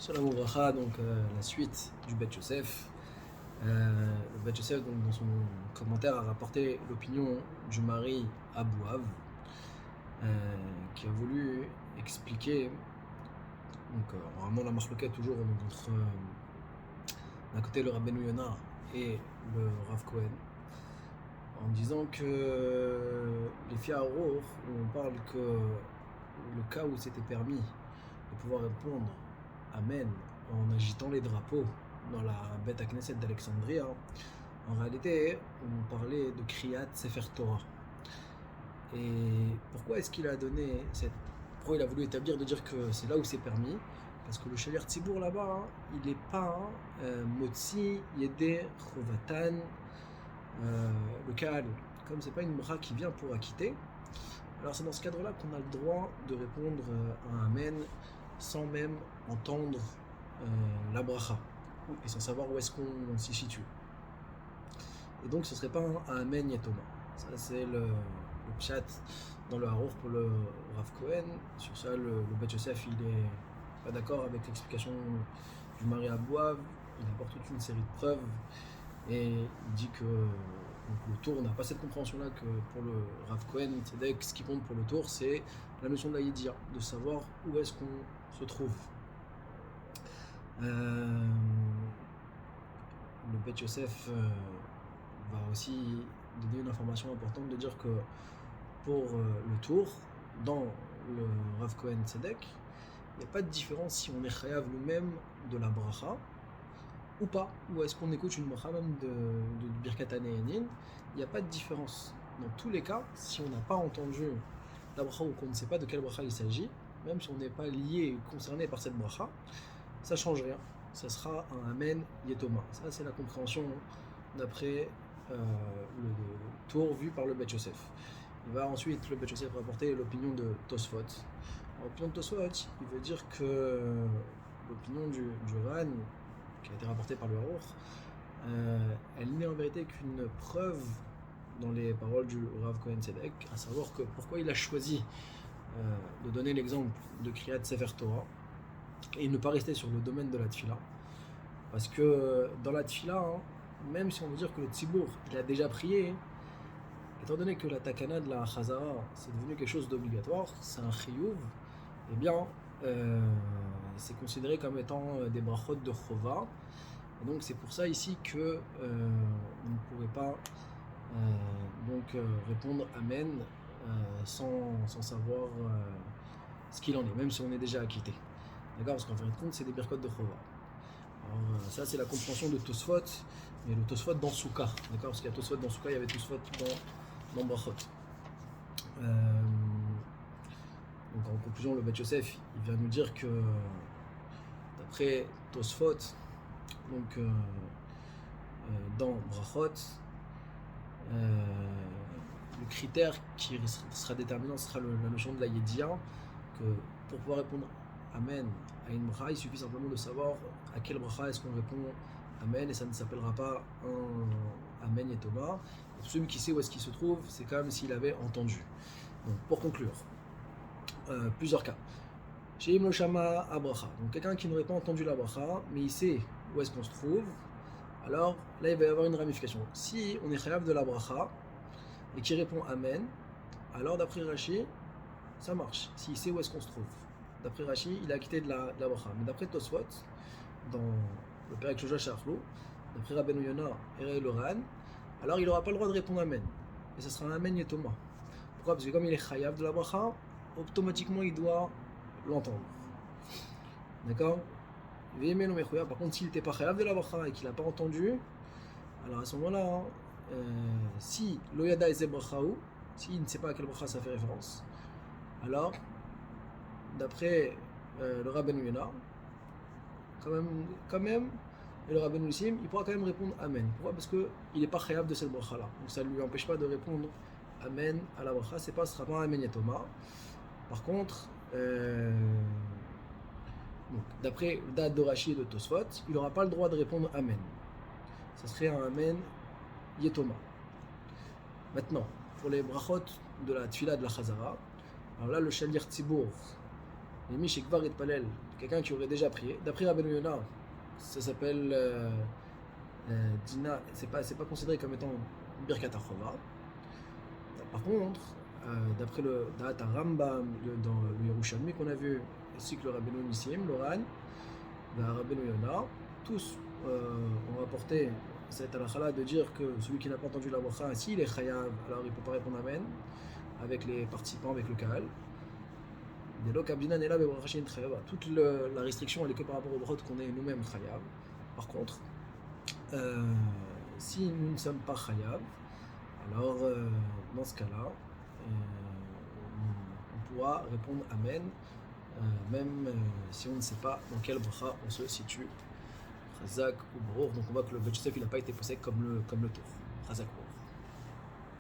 Shalom Ouvracha, donc la suite du Bet Yosef. Le Bet Yosef, donc, dans son commentaire, a rapporté l'opinion du mari Abou Av, qui a voulu expliquer, donc vraiment la marloquette toujours entre d'un côté le Rabbeinu Yonah et le Rav Cohen, en disant que les Fiarour, où on parle que le cas où c'était permis de pouvoir répondre Amen en agitant les drapeaux dans la Beth Knesset d'Alexandrie, en réalité on parlait de Kriyat Sefer Torah. Et pourquoi est-ce qu'il a donné pourquoi il a voulu établir de dire que c'est là où c'est permis? Parce que le Shalir Tzibour là-bas, il n'est pas Motzi, Yedé, Chovatan, le Kaal. Comme c'est pas une bra qui vient pour acquitter, alors c'est dans ce cadre-là qu'on a le droit de répondre à un Amen sans même entendre la bracha et sans savoir où est-ce qu'on s'y situe. Et donc ce serait pas un Amen Yetoma. Ça c'est le pshat dans le Harour pour le Rav Cohen. Sur ça le Bet Yosef il est pas d'accord avec l'explication du mari Abou Av. Il apporte toute une série de preuves et il dit que donc, le tour n'a pas cette compréhension-là que pour le Rav Cohen, ce qui compte pour le tour, c'est la notion de la Yidia, de savoir où est-ce qu'on se trouve. Le Bet Yosef va aussi donner une information importante de dire que pour le tour, dans le Rav Cohen Tzedek, il n'y a pas de différence si on est chayav nous-mêmes de la bracha ou pas, ou est-ce qu'on écoute une bracha même de Birkat Hanehenin. Il n'y a pas de différence. Dans tous les cas, si on n'a pas entendu la bracha ou qu'on ne sait pas de quelle bracha il s'agit, même si on n'est pas lié ou concerné par cette bracha, ça ne change rien. Ça sera un Amen Yetoma. Ça, c'est la compréhension d'après le tour vu par le Bet Yosef. Il va ensuite, le Bet Yosef, rapporter l'opinion de Tosfot. L'opinion de Tosfot, il veut dire que l'opinion du Ran, qui a été rapportée par le Harour, elle n'est en vérité qu'une preuve dans les paroles du Rav Cohen Tzedek, à savoir que pourquoi il a choisi de donner l'exemple de Kriyat Sefer Torah et ne pas rester sur le domaine de la Tfila. Parce que dans la Tfila, même si on veut dire que le Tzibour il a déjà prié, étant donné que la Takana de la Chazara c'est devenu quelque chose d'obligatoire, c'est un Chiyuv, eh bien c'est considéré comme étant des brachot de Chova. Et donc c'est pour ça ici que on ne pourrait pas répondre Amen sans savoir ce qu'il en est, même si on est déjà acquitté. D'accord? Parce qu'en fin de compte, c'est des birkot de Chova. Alors ça c'est la compréhension de Tosfot, mais le Tosfot dans Souka. D'accord? Parce qu'il y a Tosfot dans Souka, il y avait Tosfot dans Brachot. Donc en conclusion, le Bet Yosef, il vient nous dire que d'après Tosfot, donc dans Brachot, le critère qui sera déterminant sera la notion de la Yedia, que pour pouvoir répondre Amen à une bracha, il suffit simplement de savoir à quelle bracha est-ce qu'on répond Amen, et ça ne s'appellera pas un Amen Yetoma. Pour celui qui sait où est-ce qu'il se trouve, c'est comme s'il avait entendu. Donc pour conclure, plusieurs cas. Chez Im Shama Abracha, donc quelqu'un qui n'aurait pas entendu la bracha, mais il sait où est-ce qu'on se trouve, alors là il va y avoir une ramification. Si on est chayav de la bracha et qui répond Amen, alors d'après Rashi, ça marche, s'il sait où est-ce qu'on se trouve. D'après Rashi, il a quitté de la bracha. Mais d'après Tosfot, dans le Perek Shoja Sharflo, d'après Rabbeinu Yonah et le Ran, alors il n'aura pas le droit de répondre Amen. Et ce sera un Amen Yetoma. Pourquoi? Parce que comme il est chayav de la bracha, automatiquement il doit l'entendre. D'accord? Par contre, s'il n'était pas chayav de la bracha et qu'il n'a pas entendu, alors à ce moment-là, si l'oyada est brachaou, s'il ne sait pas à quelle bracha ça fait référence, alors d'après le Rabbeinu Yonah, quand même, et le Rabbeinu Nissim, il pourra quand même répondre Amen. Pourquoi? Parce qu'il n'est pas chayav de cette bracha là. Donc ça ne lui empêche pas de répondre Amen à la bracha, ce ne sera pas un Amen Yetoma. Par contre, d'après le date de Rashi et de Tosfot, il n'aura pas le droit de répondre Amen. Ça serait un Amen Yetoma. Maintenant, pour les brachot de la Tfila de la Chazara, alors là le Shalir Tzibour, les Mishikvar et Palel, quelqu'un qui aurait déjà prié. D'après Rabbeinu Yonah, ça s'appelle Dina, c'est pas considéré comme étant Birkat HaChova. Par contre, d'après le Da'at Rambam dans le Yerushalmi qu'on a vu, ainsi que le Rabbeinu Nissim, l'Oran, le Rabbeinu Yonah, tous ont rapporté cette halakha de dire que celui qui n'a pas entendu la bracha, s'il est chayav, alors il ne peut pas répondre amen avec les participants, avec le kahal. Toute la restriction elle est que par rapport au brot qu'on est nous-mêmes chayav. Par contre, si nous ne sommes pas chayav, alors dans ce cas-là, on pourra répondre amen, même si on ne sait pas dans quel bracha on se situe. Chazak ou Baruch. Donc on voit que le Bet Yosef il n'a pas été possède comme le tour. Chazak.